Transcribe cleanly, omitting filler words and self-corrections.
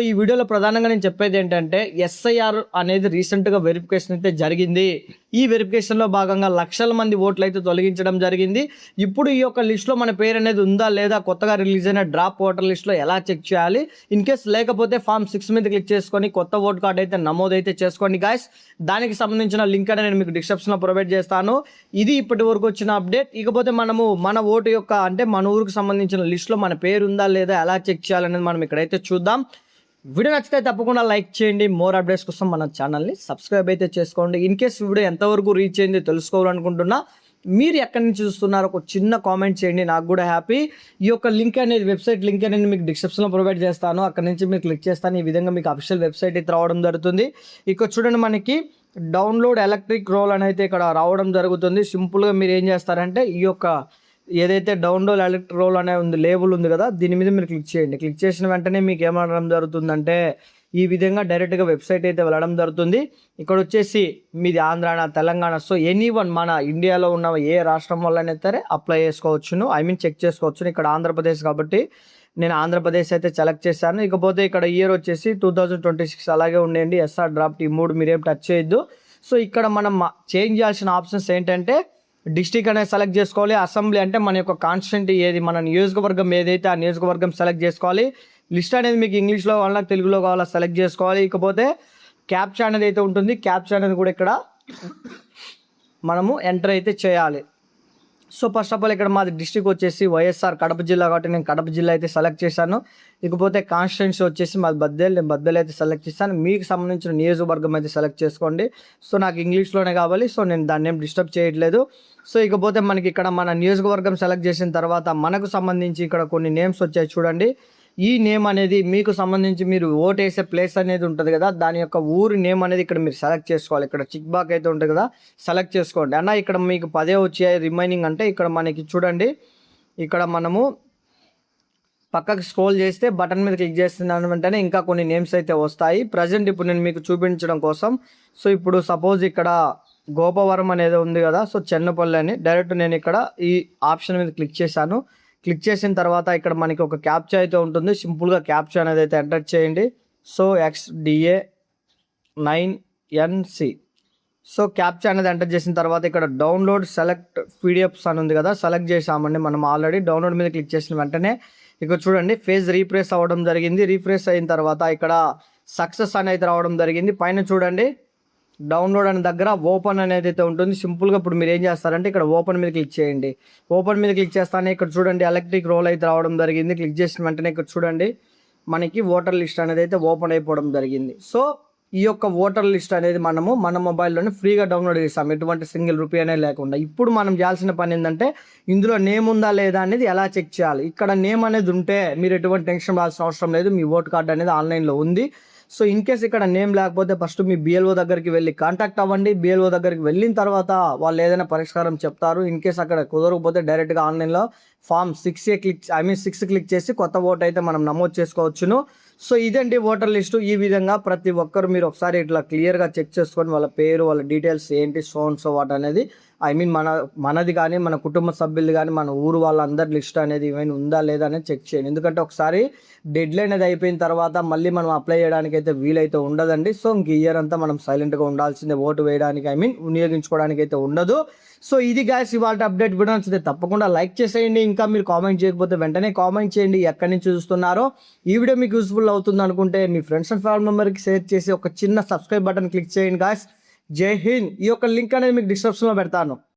ఈ వీడియోలో ప్రధానంగా నేను చెప్పేది ఏంటంటే ఎస్ఐఆర్ అనేది రీసెంట్గా వెరిఫికేషన్ అయితే జరిగింది. ఈ వెరిఫికేషన్లో భాగంగా లక్షల మంది ఓట్లు అయితే తొలగించడం జరిగింది. ఇప్పుడు ఈ యొక్క లిస్ట్లో మన పేరు అనేది ఉందా లేదా, కొత్తగా రిలీజ్ అయిన డ్రాప్ ఓటర్ లిస్ట్లో ఎలా చెక్ చేయాలి, ఇన్ కేస్ లేకపోతే ఫామ్ 6 మీద క్లిక్ చేసుకొని కొత్త ఓట్ కార్డ్ అయితే నమోదైతే చేసుకోండి గాయస్. దానికి సంబంధించిన లింక్ అనేది నేను మీకు డిస్క్రిప్షన్లో ప్రొవైడ్ చేస్తాను. ఇది ఇప్పటి వరకు వచ్చిన అప్డేట్. ఇకపోతే మనము మన ఓటు యొక్క అంటే మన ఊరికి సంబంధించిన లిస్ట్లో మన పేరు ఉందా లేదా ఎలా చెక్ చేయాలనేది మనం ఇక్కడైతే చూద్దాం. వీడియో నచ్చితే తప్పకుండా లైక్ చేయండి. మోర్ అప్డేట్స్ కోసం మన ఛానల్ని సబ్స్క్రైబ్ అయితే చేసుకోండి. ఇన్ కేస్ వీడియో ఎంతవరకు రీచ్ అయింది తెలుసుకోవాలనుకుంటున్నా, మీరు ఎక్కడి నుంచి చూస్తున్నారో ఒక చిన్న కామెంట్ చేయండి, నాకు కూడా హ్యాపీ. ఈ యొక్క లింక్ అనేది వెబ్సైట్ లింక్ అనేది మీకు డిస్క్రిప్షన్లో ప్రొవైడ్ చేస్తాను. అక్కడ నుంచి మీరు క్లిక్ చేస్తాను. ఈ విధంగా మీకు అఫీషియల్ వెబ్సైట్ అయితే రావడం జరుగుతుంది. ఇక్కడ చూడండి, మనకి డౌన్లోడ్ ఎలక్ట్రిక్ రోల్ అని అయితే ఇక్కడ రావడం జరుగుతుంది. సింపుల్గా మీరు ఏం చేస్తారంటే ఈ యొక్క ఏదైతే డౌన్లోడ్ ఎలక్ట్రిక్ రోల్ అనే ఉంది లేబుల్ ఉంది కదా, దీని మీద మీరు క్లిక్ చేయండి. క్లిక్ చేసిన వెంటనే మీకు ఏమనడం జరుగుతుందంటే ఈ విధంగా డైరెక్ట్గా వెబ్సైట్ అయితే వెళ్ళడం జరుగుతుంది. ఇక్కడ వచ్చేసి మీది ఆంధ్రానా తెలంగాణ, సో ఎనీవన్ మన ఇండియాలో ఉన్న ఏ రాష్ట్రం వల్లనైతే సరే అప్లై చేసుకోవచ్చును, చెక్ చేసుకోవచ్చును. ఇక్కడ ఆంధ్రప్రదేశ్ కాబట్టి నేను ఆంధ్రప్రదేశ్ అయితే సెలెక్ట్ చేశాను. ఇకపోతే ఇక్కడ ఇయర్ వచ్చేసి 2026 అలాగే ఉండేయండి. ఎస్ఆర్ డ్రాఫ్ట్ ఈ 3 మీరేం టచ్ చేయొద్దు. సో ఇక్కడ మనం చేంజ్ చేయాల్సిన ఆప్షన్స్ ఏంటంటే డిస్టిక్ అనేది సెలెక్ట్ చేసుకోవాలి. అసెంబ్లీ అంటే మన యొక్క కాన్స్టిట్యూంటీ ఏది, మన నియోజకవర్గం ఏదైతే ఆ నియోజకవర్గం సెలెక్ట్ చేసుకోవాలి. లిస్ట్ అనేది మీకు ఇంగ్లీష్లో కావాలా తెలుగులో కావాలా సెలెక్ట్ చేసుకోవాలి. ఇకపోతే క్యాప్చా అనేది అయితే ఉంటుంది. క్యాప్చా అనేది కూడా ఇక్కడ మనము ఎంటర్ అయితే చేయాలి. సో ఫస్ట్ ఆఫ్ ఆల్ ఇక్కడ మాది డిస్టిక్ వచ్చేసి వైఎస్ఆర్ కడప జిల్లా కాబట్టి నేను కడప జిల్లా అయితే సెలెక్ట్ చేశాను. ఇకపోతే కాన్స్టిట్యున్సీ వచ్చేసి మాది బద్దెల్, నేను బద్దెల్ అయితే సెలెక్ట్ చేశాను. మీకు సంబంధించిన నియోజకవర్గం అయితే సెలెక్ట్ చేసుకోండి. సో నాకు ఇంగ్లీష్లోనే కావాలి, సో నేను దాన్ని ఏం డిస్టర్బ్ చేయట్లేదు. సో ఇకపోతే మనకి ఇక్కడ మన నియోజకవర్గం సెలెక్ట్ చేసిన తర్వాత మనకు సంబంధించి ఇక్కడ కొన్ని నేమ్స్ వచ్చాయి చూడండి. ఈ నేమ్ అనేది మీకు సంబంధించి మీరు ఓట్ వేసే ప్లేస్ అనేది ఉంటుంది కదా, దాని యొక్క ఊరి నేమ్ అనేది ఇక్కడ మీరు సెలెక్ట్ చేసుకోవాలి. ఇక్కడ చిక్ బాక్ అయితే ఉంటుంది కదా, సెలెక్ట్ చేసుకోండి. అన్న ఇక్కడ మీకు 10 వచ్చాయి రిమైనింగ్ అంటే ఇక్కడ మనకి చూడండి, ఇక్కడ మనము పక్కకి స్క్రోల్ చేస్తే బటన్ మీద క్లిక్ చేస్తున్నాను వెంటనే ఇంకా కొన్ని నేమ్స్ అయితే వస్తాయి. ప్రజెంట్ ఇప్పుడు నేను మీకు చూపించడం కోసం, సో ఇప్పుడు సపోజ్ ఇక్కడ గోపవరం అనేది ఉంది కదా, సో చెన్నపల్లి అని డైరెక్ట్ నేను ఇక్కడ ఈ ఆప్షన్ మీద క్లిక్ చేశాను. క్లిక్ చేసిన తర్వాత ఇక్కడ మనకి ఒక క్యాప్చా అయితే ఉంటుంది. సింపుల్గా క్యాప్చా అనేది అయితే ఎంటర్ చేయండి. So XDA 9NC. So captcha అనేది ఎంటర్ చేసిన తర్వాత ఇక్కడ డౌన్లోడ్ సెలెక్ట్ PDFs అని ఉంది కదా, సెలెక్ట్ చేసామండి మనం ఆల్రెడీ. డౌన్లోడ్ మీద క్లిక్ చేసిన వెంటనే ఇక్కడ చూడండి పేజ్ రీఫ్రెష్ అవ్వడం జరిగింది. రీఫ్రెష్ అయిన తర్వాత ఇక్కడ సక్సెస్ అనేది రావడం జరిగింది. పైన చూడండి డౌన్లోడ్ అనే దగ్గర ఓపెన్ అనేది అయితే ఉంటుంది. సింపుల్గా ఇప్పుడు మీరు ఏం చేస్తారంటే ఇక్కడ ఓపెన్ మీద క్లిక్ చేయండి. ఓపెన్ మీద క్లిక్ చేస్తానే ఇక్కడ చూడండి ఎలక్ట్రిక్ రోల్ అయితే రావడం జరిగింది. క్లిక్ చేసిన వెంటనే ఇక్కడ చూడండి మనకి ఓటర్ లిస్ట్ అనేది అయితే ఓపెన్ అయిపోవడం జరిగింది. సో ఈ యొక్క ఓటర్ లిస్ట్ అనేది మనము మన మొబైల్లోనే ఫ్రీగా డౌన్లోడ్ చేస్తాం, ఎటువంటి సింగిల్ రూపీ అనేది లేకుండా. ఇప్పుడు మనం చేయాల్సిన పని ఏంటంటే ఇందులో నేమ్ ఉందా లేదా అనేది ఎలా చెక్ చేయాలి. ఇక్కడ నేమ్ అనేది ఉంటే మీరు ఎటువంటి టెన్షన్ పడాల్సిన అవసరం లేదు, మీ ఓట్ కార్డు అనేది ఆన్లైన్లో ఉంది. సో ఇన్ కేస్ ఇక్కడ నేమ్ లేకపోతే ఫస్ట్ మీ BLO దగ్గరికి వెళ్ళి కాంటాక్ట్ అవ్వండి. BLO దగ్గరికి వెళ్ళిన తర్వాత వాళ్ళు ఏదైనా పరిష్కారం చెప్తారు. ఇన్ కేస్ అక్కడ కుదరకపోతే డైరెక్ట్గా ఆన్లైన్లో ఫామ్ 6 క్లిక్ చేసి కొత్త ఓటు అయితే మనం నమోదు చేసుకోవచ్చును. సో ఇదండి ఓటర్ లిస్టు. ఈ విధంగా ప్రతి ఒక్కరు మీరు ఒకసారి ఇట్లా క్లియర్గా చెక్ చేసుకొని వాళ్ళ పేరు, వాళ్ళ డీటెయిల్స్ ఏంటి, సో వాట్ అనేది మనది కానీ మన కుటుంబ సభ్యులు కానీ మన ఊరు వాళ్ళందరి లిస్ట్ అనేది ఏమైనా ఉందా లేదా అనేది చెక్ చేయండి. ఎందుకంటే ఒకసారి డెడ్ లైన్ అనేది అయిపోయిన తర్వాత మళ్ళీ మనం అప్లై చేయడానికి అయితే వీలైతే ఉండదండి. సో ఇంక ఇయర్ అంతా మనం సైలెంట్గా ఉండాల్సిందే, ఓటు వేయడానికి వినియోగించుకోవడానికి అయితే ఉండదు. సో ఇది గాయస్ ఇవాళ అప్డేట్. వీడియో నచ్చితే తప్పకుండా లైక్ చేసేయండి. ఇంకా మీరు కామెంట్ చేయకపోతే వెంటనే కామెంట్ చేయండి ఎక్కడి నుంచి చూస్తున్నారో. ఈ వీడియో మీకు యూస్ఫుల్ అవుతుంది అనుకుంటే మీ ఫ్రెండ్స్ అండ్ ఫ్యామిలీ మెంబర్కి షేర్ చేసి ఒక చిన్న సబ్స్క్రైబ్ బటన్ క్లిక్ చేయండి గాయస్. జై హింద్. ఈ యొక్క లింక్ అనేది మీకు డిస్క్రిప్షన్లో పెడతాను.